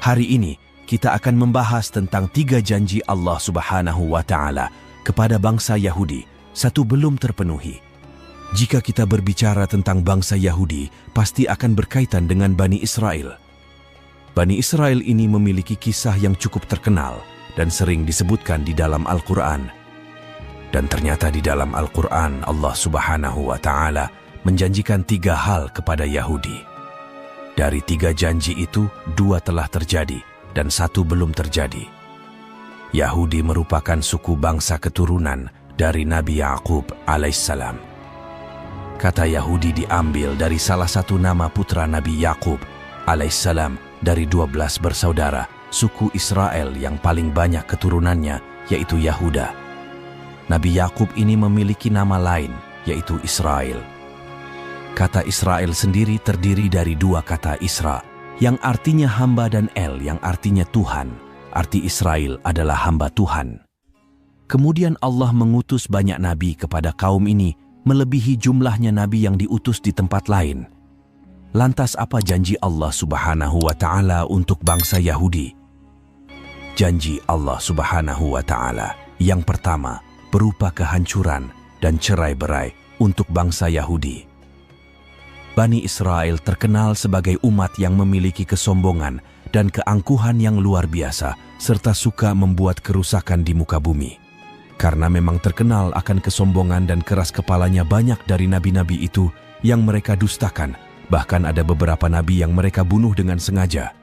Hari ini kita akan membahas tentang 3 janji Allah Subhanahu wa Ta'ala kepada bangsa Yahudi. 1 belum terpenuhi. Jika kita berbicara tentang bangsa Yahudi, pasti akan berkaitan dengan Bani Israel. Bani Israel ini memiliki kisah yang cukup terkenal dan sering disebutkan di dalam Al-Quran. Dan ternyata di dalam Al-Quran Allah Subhanahu wa Ta'ala menjanjikan 3 hal kepada Yahudi. Dari 3 janji itu, 2 telah terjadi dan 1 belum terjadi. Yahudi merupakan suku bangsa keturunan dari Nabi Yaqub alaihissalam. Kata Yahudi diambil dari salah satu nama putra Nabi Yaqub alaihissalam dari 12 bersaudara, suku Israel yang paling banyak keturunannya yaitu Yahuda. Nabi Yaqub ini memiliki nama lain yaitu Israel. Kata Israel sendiri terdiri dari 2 kata Isra, yang artinya hamba, dan El yang artinya Tuhan. Arti Israel adalah hamba Tuhan. Kemudian Allah mengutus banyak nabi kepada kaum ini, melebihi jumlahnya nabi yang diutus di tempat lain. Lantas apa janji Allah Subhanahu wa Ta'ala untuk bangsa Yahudi? Janji Allah Subhanahu wa Ta'ala yang pertama berupa kehancuran dan cerai-berai untuk bangsa Yahudi. Bani Israel terkenal sebagai umat yang memiliki kesombongan dan keangkuhan yang luar biasa, serta suka membuat kerusakan di muka bumi. Karena memang terkenal akan kesombongan dan keras kepalanya banyak dari nabi-nabi itu yang mereka dustakan, bahkan ada beberapa nabi yang mereka bunuh dengan sengaja.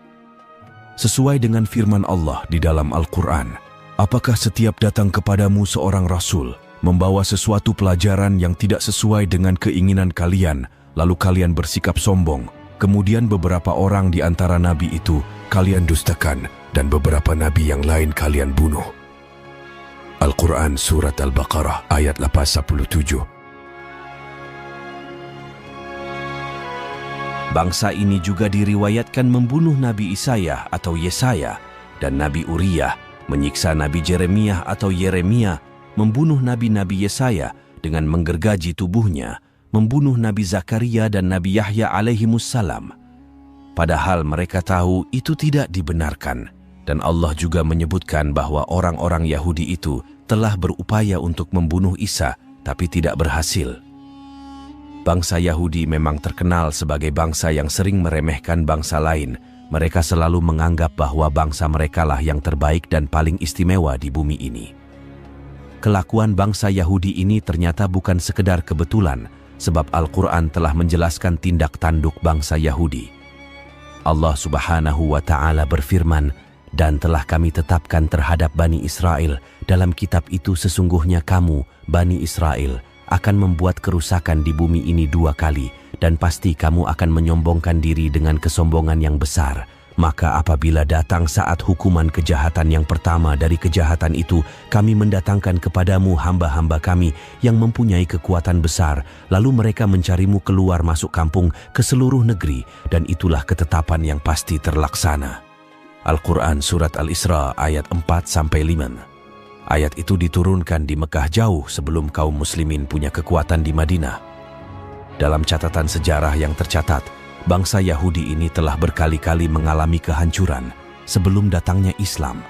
Sesuai dengan firman Allah di dalam Al-Quran, apakah setiap datang kepadamu seorang rasul, membawa sesuatu pelajaran yang tidak sesuai dengan keinginan kalian, lalu kalian bersikap sombong, kemudian beberapa orang di antara nabi itu kalian dustakan, dan beberapa nabi yang lain kalian bunuh. Al-Quran Surat Al-Baqarah ayat 87. Bangsa ini juga diriwayatkan membunuh Nabi Isaiah atau Yesaya dan Nabi Uriyah, menyiksa Nabi Jeremiah atau Yeremia, membunuh Nabi-Nabi Yesaya dengan menggergaji tubuhnya, membunuh Nabi Zakaria dan Nabi Yahya alaihimussalam. Padahal mereka tahu itu tidak dibenarkan. Dan Allah juga menyebutkan bahwa orang-orang Yahudi itu telah berupaya untuk membunuh Isa, tapi tidak berhasil. Bangsa Yahudi memang terkenal sebagai bangsa yang sering meremehkan bangsa lain. Mereka selalu menganggap bahwa bangsa merekalah yang terbaik dan paling istimewa di bumi ini. Kelakuan bangsa Yahudi ini ternyata bukan sekedar kebetulan, sebab Al-Quran telah menjelaskan tindak tanduk bangsa Yahudi. Allah Subhanahu wa Ta'ala berfirman, "Dan telah kami tetapkan terhadap Bani Israel dalam kitab itu sesungguhnya kamu, Bani Israel, akan membuat kerusakan di bumi ini 2 kali, dan pasti kamu akan menyombongkan diri dengan kesombongan yang besar. Maka apabila datang saat hukuman kejahatan yang pertama dari kejahatan itu, kami mendatangkan kepadamu hamba-hamba kami yang mempunyai kekuatan besar, lalu mereka mencarimu keluar masuk kampung ke seluruh negeri, dan itulah ketetapan yang pasti terlaksana." Al-Quran Surat Al-Isra ayat 4-5. Ayat itu diturunkan di Mekah jauh sebelum kaum muslimin punya kekuatan di Madinah. Dalam catatan sejarah yang tercatat, bangsa Yahudi ini telah berkali-kali mengalami kehancuran sebelum datangnya Islam.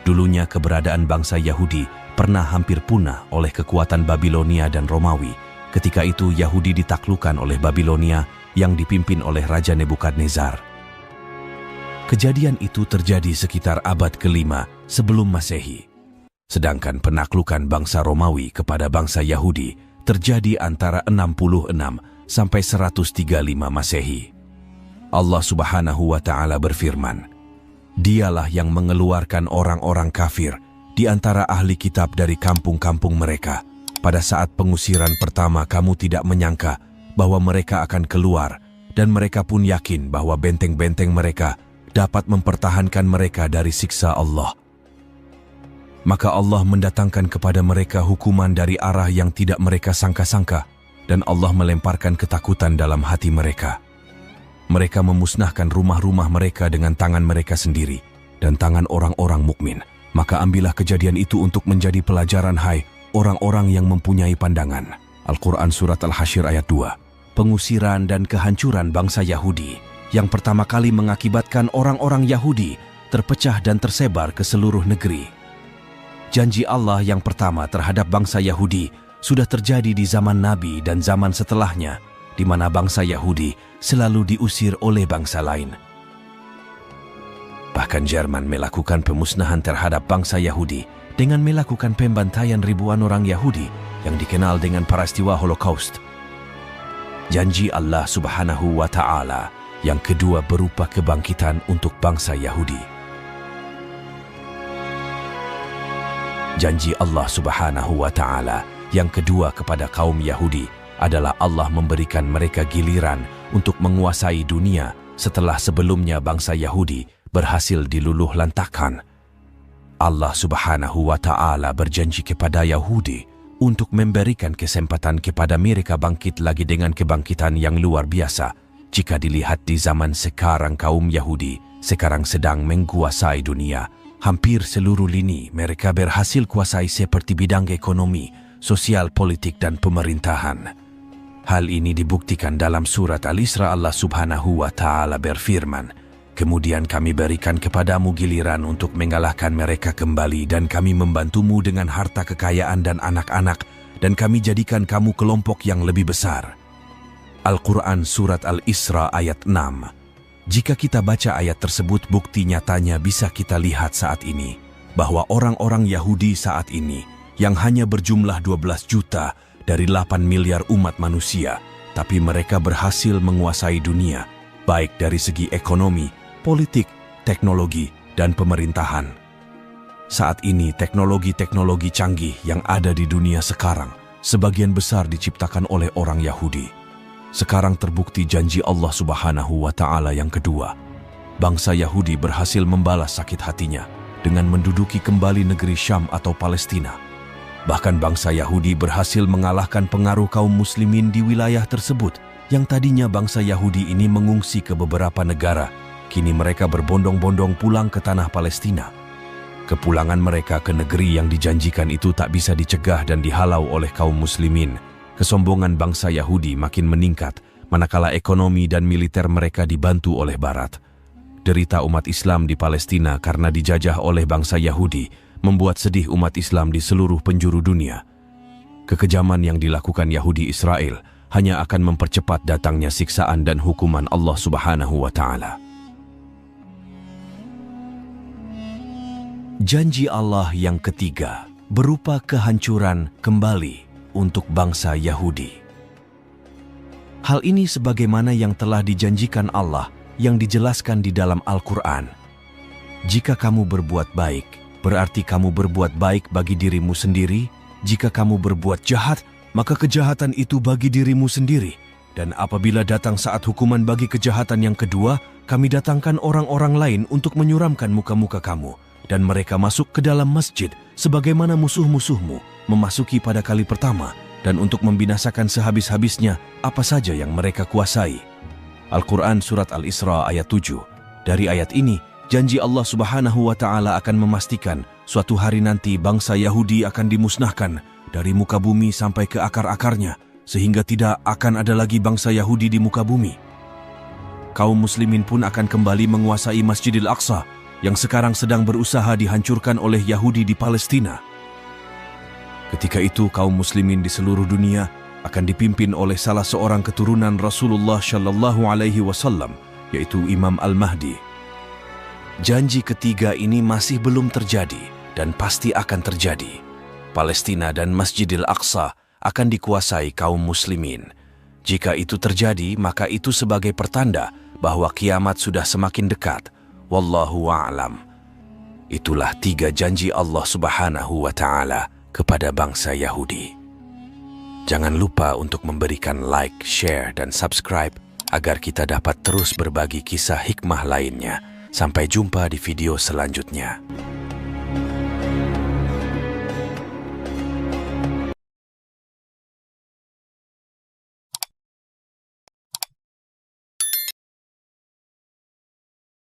Dulunya keberadaan bangsa Yahudi pernah hampir punah oleh kekuatan Babilonia dan Romawi. Ketika itu Yahudi ditaklukkan oleh Babilonia yang dipimpin oleh Raja Nebukadnezar. Kejadian itu terjadi sekitar abad ke-5 sebelum Masehi. Sedangkan penaklukan bangsa Romawi kepada bangsa Yahudi terjadi antara 66 sampai 135 Masehi. Allah Subhanahu wa Ta'ala berfirman, "Dialah yang mengeluarkan orang-orang kafir di antara ahli kitab dari kampung-kampung mereka. Pada saat pengusiran pertama kamu tidak menyangka bahwa mereka akan keluar, dan mereka pun yakin bahwa benteng-benteng mereka dapat mempertahankan mereka dari siksa Allah. Maka Allah mendatangkan kepada mereka hukuman dari arah yang tidak mereka sangka-sangka, dan Allah melemparkan ketakutan dalam hati mereka. Mereka memusnahkan rumah-rumah mereka dengan tangan mereka sendiri dan tangan orang-orang mukmin. Maka ambillah kejadian itu untuk menjadi pelajaran, hai orang-orang yang mempunyai pandangan." Al-Quran Surat Al-Hasyr ayat 2. Pengusiran dan kehancuran bangsa Yahudi yang pertama kali mengakibatkan orang-orang Yahudi terpecah dan tersebar ke seluruh negeri. Janji Allah yang pertama terhadap bangsa Yahudi sudah terjadi di zaman Nabi dan zaman setelahnya, di mana bangsa Yahudi selalu diusir oleh bangsa lain. Bahkan Jerman melakukan pemusnahan terhadap bangsa Yahudi dengan melakukan pembantaian ribuan orang Yahudi yang dikenal dengan peristiwa Holocaust. Janji Allah Subhanahu wa Ta'ala yang kedua berupa kebangkitan untuk bangsa Yahudi. Janji Allah Subhanahu wa Ta'ala yang kedua kepada kaum Yahudi adalah Allah memberikan mereka giliran untuk menguasai dunia setelah sebelumnya bangsa Yahudi berhasil diluluh lantakkan. Allah Subhanahu wa Ta'ala berjanji kepada Yahudi untuk memberikan kesempatan kepada mereka bangkit lagi dengan kebangkitan yang luar biasa. Jika dilihat di zaman sekarang, kaum Yahudi sekarang sedang menguasai dunia. Hampir seluruh lini mereka berhasil kuasai seperti bidang ekonomi, sosial, politik, dan pemerintahan. Hal ini dibuktikan dalam surat Al-Isra. Allah Subhanahu wa Ta'ala berfirman, "Kemudian kami berikan kepadamu giliran untuk mengalahkan mereka kembali, dan kami membantumu dengan harta kekayaan dan anak-anak, dan kami jadikan kamu kelompok yang lebih besar." Al-Quran Surat Al-Isra ayat 6. Jika kita baca ayat tersebut, bukti nyatanya bisa kita lihat saat ini, bahwa orang-orang Yahudi saat ini, yang hanya berjumlah 12 juta dari 8 miliar umat manusia, tapi mereka berhasil menguasai dunia, baik dari segi ekonomi, politik, teknologi, dan pemerintahan. Saat ini teknologi-teknologi canggih yang ada di dunia sekarang sebagian besar diciptakan oleh orang Yahudi. Sekarang terbukti janji Allah Subhanahu wa Ta'ala yang kedua. Bangsa Yahudi berhasil membalas sakit hatinya dengan menduduki kembali negeri Syam atau Palestina. Bahkan bangsa Yahudi berhasil mengalahkan pengaruh kaum muslimin di wilayah tersebut yang tadinya bangsa Yahudi ini mengungsi ke beberapa negara. Kini mereka berbondong-bondong pulang ke tanah Palestina. Kepulangan mereka ke negeri yang dijanjikan itu tak bisa dicegah dan dihalau oleh kaum muslimin. Kesombongan bangsa Yahudi makin meningkat, manakala ekonomi dan militer mereka dibantu oleh Barat. Derita umat Islam di Palestina karena dijajah oleh bangsa Yahudi membuat sedih umat Islam di seluruh penjuru dunia. Kekejaman yang dilakukan Yahudi Israel hanya akan mempercepat datangnya siksaan dan hukuman Allah Subhanahu wa Ta'ala. Janji Allah yang ketiga berupa kehancuran kembali untuk bangsa Yahudi. Hal ini sebagaimana yang telah dijanjikan Allah yang dijelaskan di dalam Al-Quran. Jika kamu berbuat baik, berarti kamu berbuat baik bagi dirimu sendiri. Jika kamu berbuat jahat, maka kejahatan itu bagi dirimu sendiri. Dan apabila datang saat hukuman bagi kejahatan yang kedua, kami datangkan orang-orang lain untuk menyuramkan muka-muka kamu. Dan mereka masuk ke dalam masjid sebagaimana musuh-musuhmu memasuki pada kali pertama, dan untuk membinasakan sehabis-habisnya apa saja yang mereka kuasai. Al-Quran Surat Al-Isra ayat 7. Dari ayat ini, janji Allah Subhanahu wa Ta'ala akan memastikan suatu hari nanti bangsa Yahudi akan dimusnahkan dari muka bumi sampai ke akar-akarnya, sehingga tidak akan ada lagi bangsa Yahudi di muka bumi. Kaum muslimin pun akan kembali menguasai Masjidil Aqsa yang sekarang sedang berusaha dihancurkan oleh Yahudi di Palestina. Ketika itu kaum muslimin di seluruh dunia akan dipimpin oleh salah seorang keturunan Rasulullah Shallallahu Alaihi Wasallam, yaitu Imam Al-Mahdi. Janji ketiga ini masih belum terjadi dan pasti akan terjadi. Palestina dan Masjidil Aqsa akan dikuasai kaum muslimin. Jika itu terjadi, maka itu sebagai pertanda bahwa kiamat sudah semakin dekat. Wallahu a'lam. Itulah 3 janji Allah Subhanahu wa Ta'ala kepada bangsa Yahudi. Jangan lupa untuk memberikan like, share, dan subscribe agar kita dapat terus berbagi kisah hikmah lainnya. Sampai jumpa di video selanjutnya.